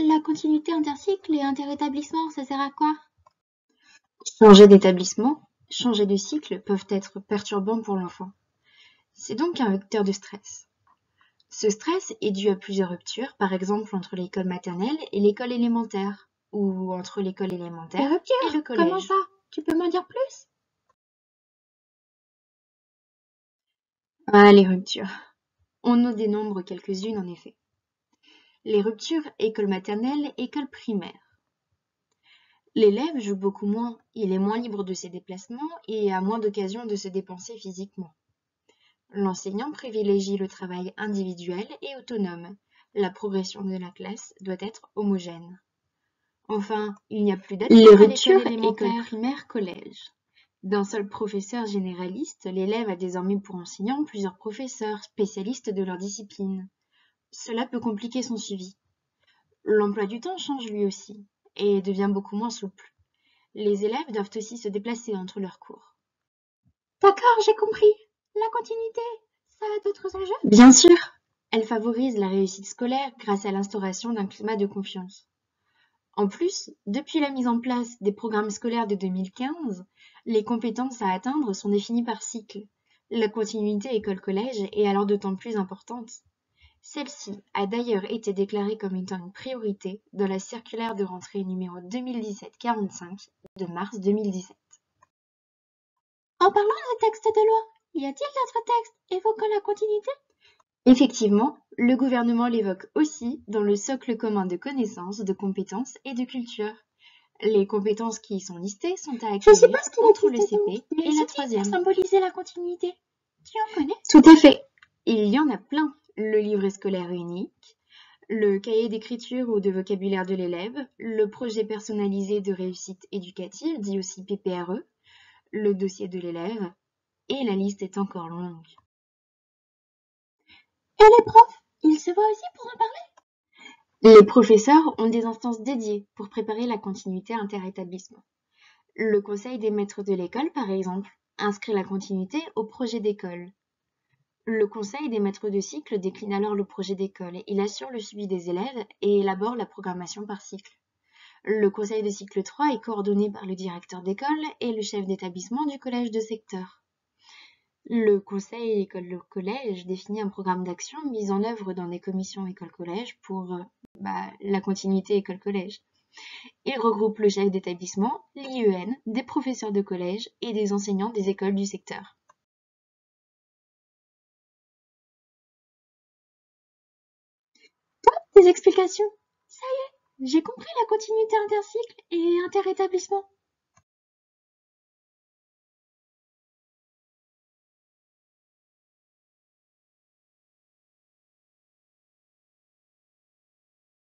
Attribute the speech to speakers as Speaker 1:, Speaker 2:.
Speaker 1: La continuité intercycle et interétablissement, ça sert à quoi?
Speaker 2: Changer d'établissement, changer de cycle peuvent être perturbants pour l'enfant. C'est donc un vecteur de stress. Ce stress est dû à plusieurs ruptures, par exemple entre l'école maternelle et l'école élémentaire, ou entre l'école élémentaire
Speaker 1: Les ruptures?
Speaker 2: et le collège.
Speaker 1: Comment ça? Tu peux m'en dire plus?
Speaker 2: Ah, les ruptures. On en dénombre quelques-unes en effet. Les ruptures école maternelle, école primaire. L'élève joue beaucoup moins, il est moins libre de ses déplacements et a moins d'occasion de se dépenser physiquement. L'enseignant privilégie le travail individuel et autonome. La progression de la classe doit être homogène. Enfin, il n'y a plus d'attente à l'école élémentaire, primaire, collège. D'un seul professeur généraliste, l'élève a désormais pour enseignant plusieurs professeurs spécialistes de leur discipline. Cela peut compliquer son suivi. L'emploi du temps change lui aussi et devient beaucoup moins souple. Les élèves doivent aussi se déplacer entre leurs cours.
Speaker 1: D'accord, j'ai compris. La continuité, ça a d'autres enjeux?
Speaker 2: Bien sûr, elle favorise la réussite scolaire grâce à l'instauration d'un climat de confiance. En plus, depuis la mise en place des programmes scolaires de 2015, les compétences à atteindre sont définies par cycle. La continuité école-collège est alors d'autant plus importante. Celle-ci a d'ailleurs été déclarée comme étant une priorité dans la circulaire de rentrée numéro 2017-45 de mars 2017.
Speaker 1: En parlant de texte de loi, y a-t-il d'autres textes évoquant la continuité?
Speaker 2: Effectivement, le gouvernement l'évoque aussi dans le socle commun de connaissances, de compétences et de culture. Les compétences qui y sont listées sont à acquérir entre le CP et la troisième.
Speaker 1: Pour symboliser la continuité. Tu en connais?
Speaker 2: Tout à fait. Il y en a plein. Le livret scolaire unique, le cahier d'écriture ou de vocabulaire de l'élève, le projet personnalisé de réussite éducative, dit aussi PPRE, le dossier de l'élève, et la liste est encore longue.
Speaker 1: Et les profs, ils se voient aussi pour en parler?
Speaker 2: Les professeurs ont des instances dédiées pour préparer la continuité interétablissement. Le conseil des maîtres de l'école, par exemple, inscrit la continuité au projet d'école. Le conseil des maîtres de cycle décline alors le projet d'école. Il assure le suivi des élèves et élabore la programmation par cycle. Le conseil de cycle 3 est coordonné par le directeur d'école et le chef d'établissement du collège de secteur. Le conseil école-collège définit un programme d'action mis en œuvre dans des commissions école-collège pour la continuité école-collège. Il regroupe le chef d'établissement, l'IEN, des professeurs de collège et des enseignants des écoles du secteur.
Speaker 1: Top, tes explications. Ça y est, j'ai compris la continuité intercycle et interétablissement.